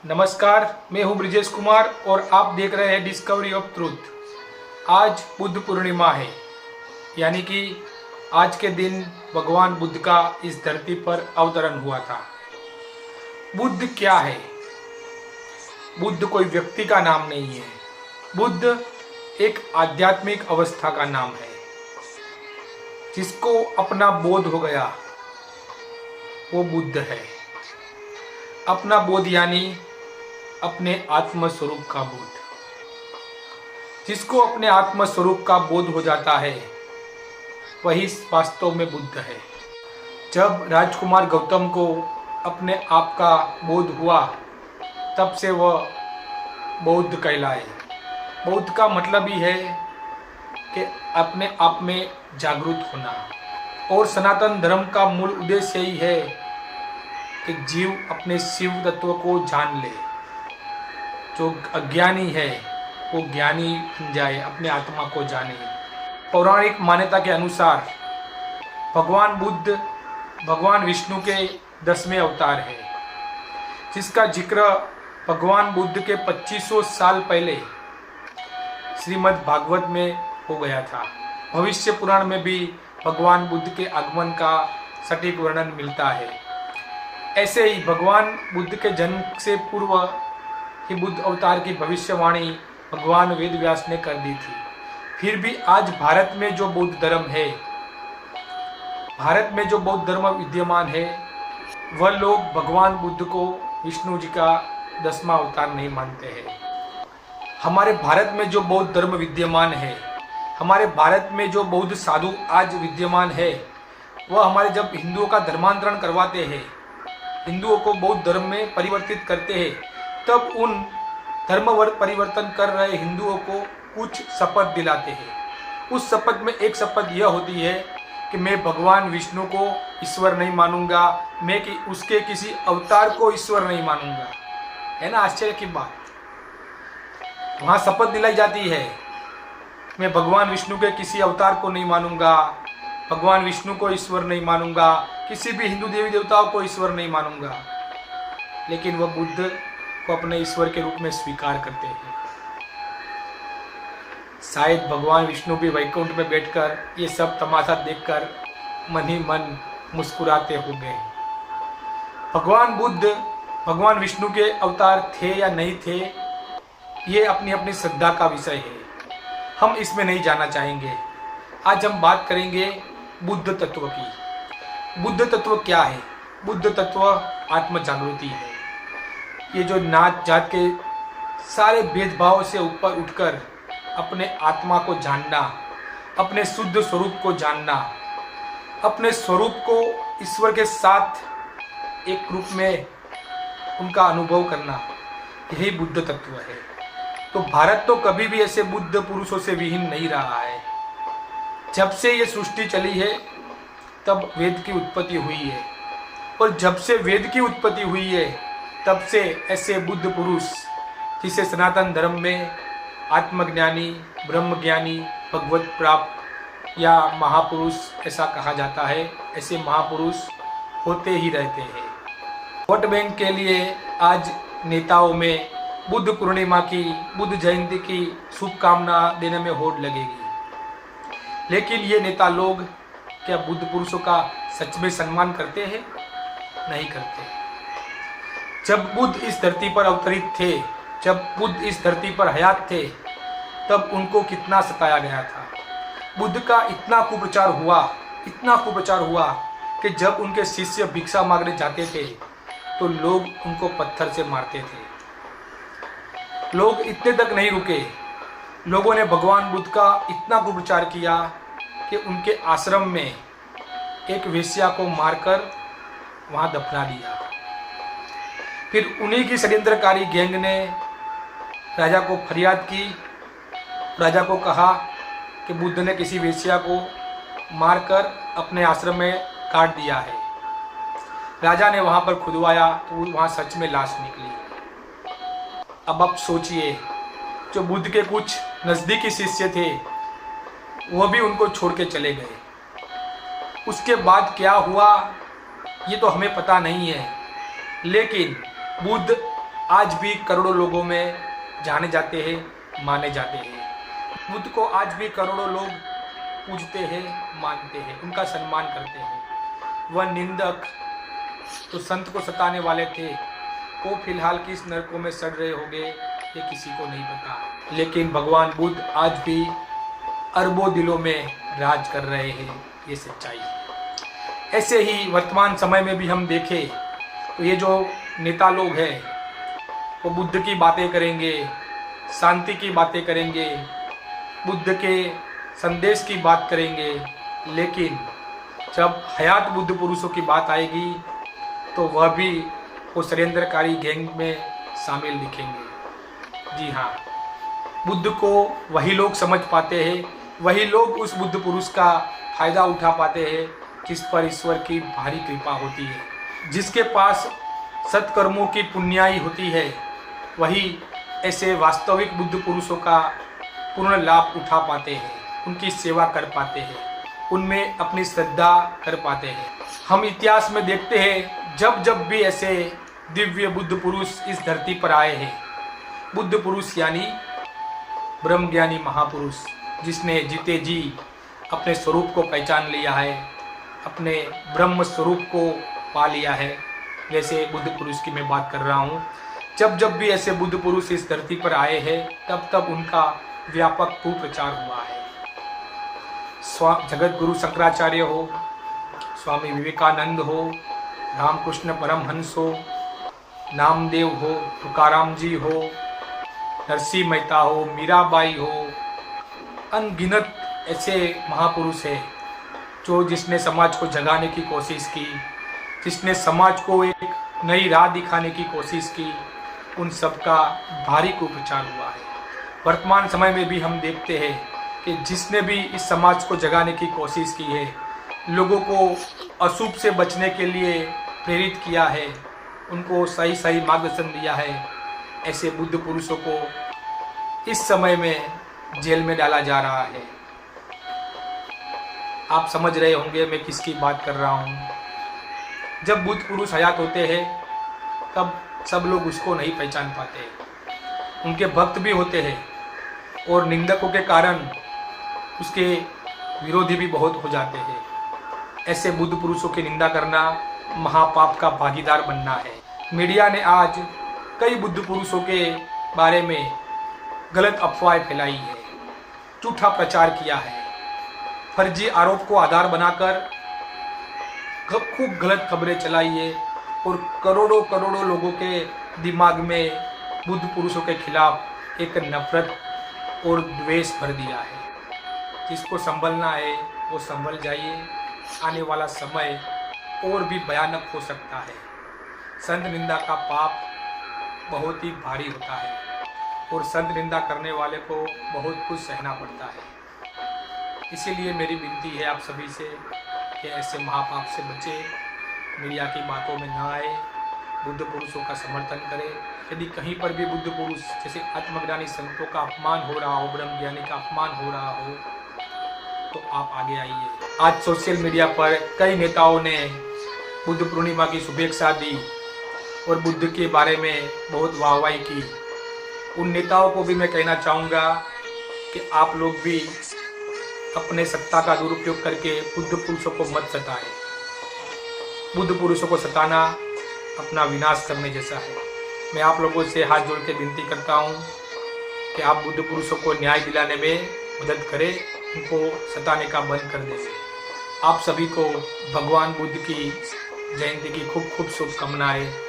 नमस्कार, मैं हूं ब्रिजेश कुमार और आप देख रहे हैं डिस्कवरी ऑफ ट्रूथ। आज बुद्ध पूर्णिमा है, यानी कि आज के दिन भगवान बुद्ध का इस धरती पर अवतरण हुआ था। बुद्ध क्या है? बुद्ध कोई व्यक्ति का नाम नहीं है। बुद्ध एक आध्यात्मिक अवस्था का नाम है। जिसको अपना बोध हो गया वो बुद्ध है। अपना बोध यानी अपने आत्म स्वरूप का बोध। जिसको अपने आत्म स्वरूप का बोध हो जाता है वही वास्तव में बुद्ध है। जब राजकुमार गौतम को अपने आप का बोध हुआ तब से वह बौद्ध कहलाए। बौद्ध का मतलब ही है कि अपने आप में जागरूक होना, और सनातन धर्म का मूल उद्देश्य यही है कि जीव अपने शिव तत्व को जान ले। जो अज्ञानी है वो ज्ञानी बन जाए, अपने आत्मा को जाने। पौराणिक मान्यता के अनुसार भगवान बुद्ध भगवान विष्णु के 10वें अवतार है, जिसका जिक्र भगवान बुद्ध के 2500 साल पहले श्रीमद् भागवत में हो गया था। भविष्य पुराण में भी भगवान बुद्ध के आगमन का सटीक वर्णन मिलता है। ऐसे ही भगवान बुद्ध के जन्म से पूर्व ही बुद्ध अवतार की भविष्यवाणी भगवान वेद व्यास ने कर दी थी। फिर भी आज भारत में जो बौद्ध धर्म है, भारत में जो बौद्ध धर्म विद्यमान है, वह लोग भगवान बुद्ध को विष्णु जी का 10वां अवतार नहीं मानते हैं। हमारे भारत में जो बौद्ध धर्म विद्यमान है, हमारे भारत में जो बौद्ध साधु आज विद्यमान है, वह हमारे जब हिंदुओं का धर्मांतरण करवाते हैं, हिंदुओं को बौद्ध धर्म में परिवर्तित करते हैं, तब उन धर्म परिवर्तन कर रहे हिंदुओं को कुछ शपथ दिलाते हैं। उस शपथ में एक शपथ यह होती है कि मैं भगवान विष्णु को ईश्वर नहीं मानूंगा, मैं कि उसके किसी अवतार को ईश्वर नहीं मानूंगा। है ना आश्चर्य की बात। वहाँ शपथ दिलाई जाती है, मैं भगवान विष्णु के किसी अवतार को नहीं मानूंगा, भगवान विष्णु को ईश्वर नहीं मानूंगा, किसी भी हिंदू देवी देवताओं को ईश्वर नहीं मानूंगा। लेकिन वह बुद्ध को अपने ईश्वर के रूप में स्वीकार करते हैं। शायद भगवान विष्णु भी वैकुंठ में बैठकर ये सब तमाशा देखकर मन ही मन मुस्कुराते होंगे। भगवान बुद्ध भगवान विष्णु के अवतार थे या नहीं थे, ये अपनी अपनी श्रद्धा का विषय है। हम इसमें नहीं जाना चाहेंगे। आज हम बात करेंगे बुद्ध तत्व की। बुद्ध तत्व क्या है? बुद्ध तत्व आत्म जागृति है। ये जो नात जात के सारे भेदभाव से ऊपर उठकर अपने आत्मा को जानना, अपने शुद्ध स्वरूप को जानना, अपने स्वरूप को ईश्वर के साथ एक रूप में उनका अनुभव करना, यही बुद्ध तत्व है। तो भारत तो कभी भी ऐसे बुद्ध पुरुषों से विहीन नहीं रहा है। जब से ये सृष्टि चली है तब वेद की उत्पत्ति हुई है, और जब से वेद की उत्पत्ति हुई है तब से ऐसे बुद्ध पुरुष, जिसे सनातन धर्म में आत्मज्ञानी, ब्रह्मज्ञानी, भगवत प्राप्त या महापुरुष ऐसा कहा जाता है, ऐसे महापुरुष होते ही रहते हैं। वोट बैंक के लिए आज नेताओं में बुद्ध पूर्णिमा की, बुद्ध जयंती की शुभकामना देने में होड़ लगेगी। लेकिन ये नेता लोग क्या बुद्ध पुरुषों का सच में सम्मान करते हैं? नहीं करते। जब बुद्ध इस धरती पर अवतरित थे, जब बुद्ध इस धरती पर हयात थे, तब उनको कितना सताया गया था। बुद्ध का इतना कुप्रचार हुआ, इतना कुप्रचार हुआ कि जब उनके शिष्य भिक्षा मांगने जाते थे तो लोग उनको पत्थर से मारते थे। लोग इतने तक नहीं रुके, लोगों ने भगवान बुद्ध का इतना कुप्रचार किया कि उनके आश्रम में एक वेश्या को मारकर वहाँ दफना दिया। फिर उन्हीं की षड्यंत्रकारी गैंग ने राजा को फरियाद की। राजा को कहा कि बुद्ध ने किसी वेश्या को मारकर अपने आश्रम में काट दिया है। राजा ने वहाँ पर खुदवाया तो वहाँ सच में लाश निकली। अब आप सोचिए, जो बुद्ध के कुछ नज़दीकी शिष्य थे वो भी उनको छोड़ के चले गए। उसके बाद क्या हुआ ये तो हमें पता नहीं है, लेकिन बुद्ध आज भी करोड़ों लोगों में जाने जाते हैं, माने जाते हैं। बुद्ध को आज भी करोड़ों लोग पूजते हैं, मानते हैं, उनका सम्मान करते हैं। वह निंदक तो संत को सताने वाले थे, वो फिलहाल किस नरकों में सड़ रहे होंगे ये किसी को नहीं पता। लेकिन भगवान बुद्ध आज भी अरबों दिलों में राज कर रहे हैं, ये सच्चाई है। ऐसे ही वर्तमान समय में भी हम देखें तो ये जो नेता लोग हैं वो बुद्ध की बातें करेंगे, शांति की बातें करेंगे, बुद्ध के संदेश की बात करेंगे, लेकिन जब हयात बुद्ध पुरुषों की बात आएगी तो वह भी वो षड्यंत्रकारी गैंग में शामिल दिखेंगे। जी हाँ, बुद्ध को वही लोग समझ पाते हैं, वही लोग उस बुद्ध पुरुष का फायदा उठा पाते हैं जिस पर ईश्वर की भारी कृपा होती है। जिसके पास सत्कर्मों की पुण्याई होती है वही ऐसे वास्तविक बुद्ध पुरुषों का पूर्ण लाभ उठा पाते हैं, उनकी सेवा कर पाते हैं, उनमें अपनी श्रद्धा कर पाते हैं। हम इतिहास में देखते हैं जब जब भी ऐसे दिव्य बुद्ध पुरुष इस धरती पर आए हैं, बुद्ध पुरुष यानी ब्रह्मज्ञानी महापुरुष जिसने जीते जी अपने स्वरूप को पहचान लिया है, अपने ब्रह्म स्वरूप को पा लिया है, जैसे बुद्ध पुरुष की मैं बात कर रहा हूँ। जब जब भी ऐसे बुद्ध पुरुष इस धरती पर आए हैं तब तब उनका व्यापक कुप्रचार हुआ है। जगत गुरु शंकराचार्य हो, स्वामी विवेकानंद हो, रामकृष्ण परमहंस हो, नामदेव हो, तुकाराम जी हो, नरसिंह मेहता हो, मीराबाई हो, अनगिनत ऐसे महापुरुष हैं जो जिसने समाज को जगाने की कोशिश की, जिसने समाज को एक नई राह दिखाने की कोशिश की, उन सब का भारी कुप्रचार हुआ है। वर्तमान समय में भी हम देखते हैं कि जिसने भी इस समाज को जगाने की कोशिश की है, लोगों को अशुभ से बचने के लिए प्रेरित किया है, उनको सही सही मार्गदर्शन दिया है, ऐसे बुद्ध पुरुषों को इस समय में जेल में डाला जा रहा है। आप समझ रहे होंगे मैं किसकी बात कर रहा हूँ। जब बुद्ध पुरुष हयात होते हैं तब सब लोग उसको नहीं पहचान पाते, उनके भक्त भी होते हैं और निंदकों के कारण उसके विरोधी भी बहुत हो जाते हैं। ऐसे बुद्ध पुरुषों की निंदा करना महापाप का भागीदार बनना है। मीडिया ने आज कई बुद्ध पुरुषों के बारे में गलत अफवाहें फैलाई है, झूठा प्रचार किया है, फर्जी आरोप को आधार बनाकर खूब गलत खबरें चलाई है और करोड़ों करोड़ों लोगों के दिमाग में बुद्ध पुरुषों के खिलाफ एक नफरत और द्वेष भर दिया है। जिसको संभलना है वो संभल जाइए, आने वाला समय और भी भयानक हो सकता है। संत निंदा का पाप बहुत ही भारी होता है और संत निंदा करने वाले को बहुत कुछ सहना पड़ता है। इसीलिए मेरी विनती है आप सभी से कि ऐसे महापाप से बचे, मीडिया की बातों में न आए, बुद्ध पुरुषों का समर्थन करें। यदि कहीं पर भी बुद्ध पुरुष जैसे आत्मज्ञानी संतों का अपमान हो रहा हो, ब्रह्मज्ञानी का अपमान हो रहा हो, तो आप आगे आइए। आज सोशल मीडिया पर कई नेताओं ने बुद्ध पूर्णिमा की शुभेच्छा दी और बुद्ध के बारे में बहुत वाहवाही की। उन नेताओं को भी मैं कहना चाहूँगा कि आप लोग भी अपने सत्ता का दुरुपयोग करके बुद्ध पुरुषों को मत सताएं। बुद्ध पुरुषों को सताना अपना विनाश करने जैसा है। मैं आप लोगों से हाथ जोड़ के विनती करता हूँ कि आप बुद्ध पुरुषों को न्याय दिलाने में मदद करें, उनको सताने का बंद कर दें। आप सभी को भगवान बुद्ध की जयंती की खूब खूब शुभकामनाएं।